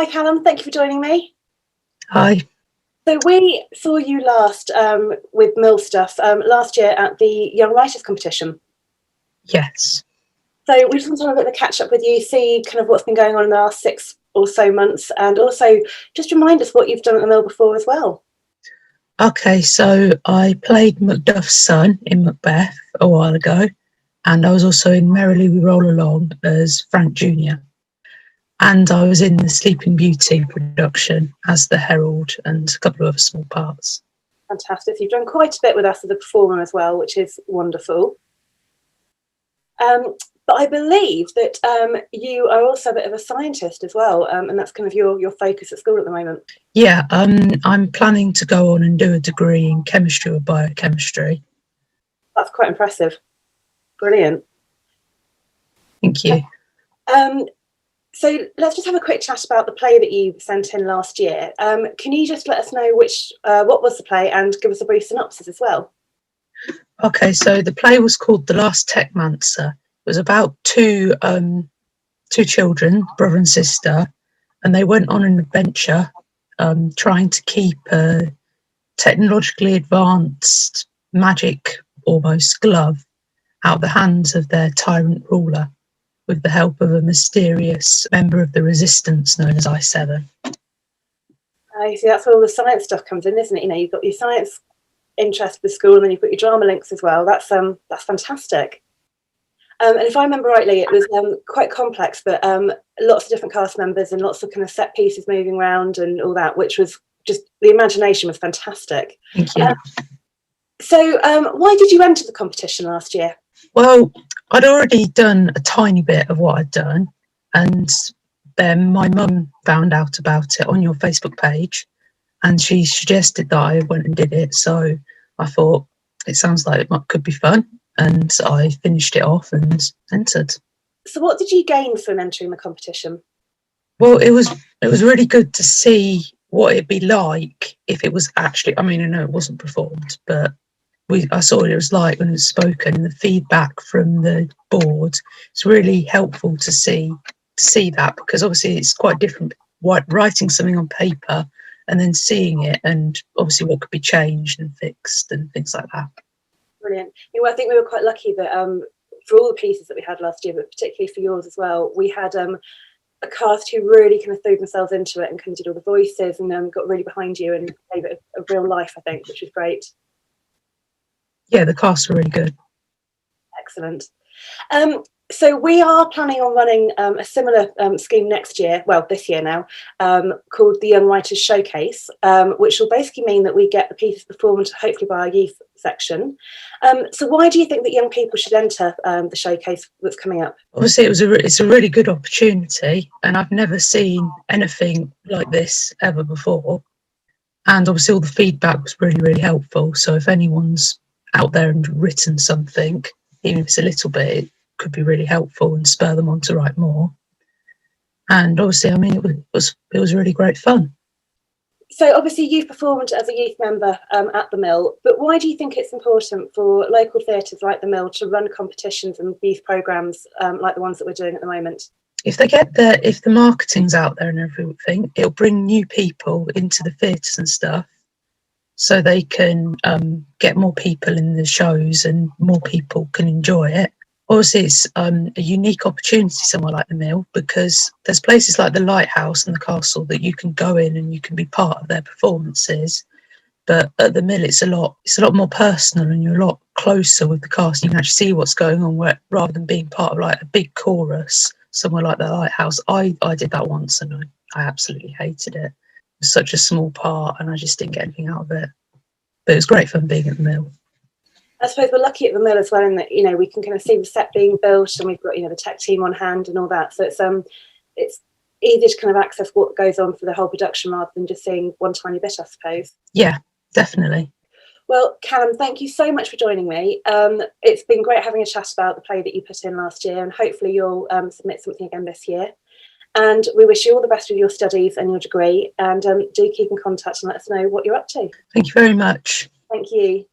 Hi Callum, thank you for joining me. Hi. So we saw you last with Mill Stuff last year at the Young Writers Competition. Yes. So we just want to have a bit of a catch up with you, see kind of what's been going on in the last 6 or so months, and also just remind us what you've done at the Mill before as well. Okay, so I played Macduff's son in Macbeth a while ago, and I was also in Merrily We Roll Along as Frank Jr. And I was in the Sleeping Beauty production as the Herald and a couple of other small parts. Fantastic. So you've done quite a bit with us as a performer as well, which is wonderful. But I believe that you are also a bit of a scientist as well, and that's kind of your focus at school at the moment. Yeah, I'm planning to go on and do a degree in chemistry or biochemistry. That's quite impressive. Brilliant. Thank you. So let's just have a quick chat about the play that you sent in last year. Can you just let us know what was the play and give us a brief synopsis as well? Okay, so the play was called The Last Techmancer. It was about two children, brother and sister, and they went on an adventure trying to keep a technologically advanced magic almost glove out of the hands of their tyrant ruler with the help of a mysterious member of the resistance known as I7. I see, that's where all the science stuff comes in, isn't it? You know, you've got your science interest with school and then you've got your drama links as well. That's fantastic. And if I remember rightly, it was quite complex, but lots of different cast members and lots of kind of set pieces moving around and all that, which was just, the imagination was fantastic. Thank you. So why did you enter the competition last year? Well, I'd already done a tiny bit of what I'd done, and then my mum found out about it on your Facebook page, and she suggested that I went and did it. So I thought it sounds like it could be fun, and I finished it off and entered. So what did you gain from entering the competition? Well, it was really good to see what it'd be like if it was actually, I mean, I know it wasn't performed, but I saw what it was like when it was spoken, and the feedback from the board. It's really helpful to see that, because obviously it's quite different writing something on paper and then seeing it, and obviously what could be changed and fixed and things like that. Brilliant. You know, I think we were quite lucky that for all the pieces that we had last year, but particularly for yours as well, we had a cast who really kind of threw themselves into it and kind of did all the voices and got really behind you and gave it a real life, I think, which was great. Yeah, the cast were really good. Excellent. So we are planning on running a similar scheme next year, well, this year now, called the Young Writers Showcase, which will basically mean that we get the pieces performed hopefully by our youth section. So why do you think that young people should enter the showcase that's coming up? Obviously, it's a really good opportunity, and I've never seen anything like this ever before. And obviously all the feedback was really, really helpful. So if anyone's out there and written something, even if it's a little bit, it could be really helpful and spur them on to write more. And obviously, I mean, it was really great fun. So obviously you've performed as a youth member at the Mill, but why do you think it's important for local theatres like the Mill to run competitions and youth programmes like the ones that we're doing at the moment? If the marketing's out there and everything, it'll bring new people into the theatres and stuff, so they can get more people in the shows and more people can enjoy it. Obviously, it's a unique opportunity somewhere like the Mill, because there's places like the Lighthouse and the Castle that you can go in and you can be part of their performances. But at the Mill, it's a lot more personal, and you're a lot closer with the cast. You can actually see what's going on, rather than being part of like a big chorus somewhere like the Lighthouse. I did that once and I absolutely hated it. It was such a small part and I just didn't get anything out of it. But it was great fun being at the Mill. I suppose we're lucky at the Mill as well in that, you know, we can kind of see the set being built and we've got, you know, the tech team on hand and all that. So it's easy to kind of access what goes on for the whole production rather than just seeing one tiny bit, I suppose. Yeah, definitely. Well, Callum, thank you so much for joining me. It's been great having a chat about the play that you put in last year, and hopefully you'll submit something again this year. And we wish you all the best with your studies and your degree, and do keep in contact and let us know what you're up to. Thank you very much. Thank you.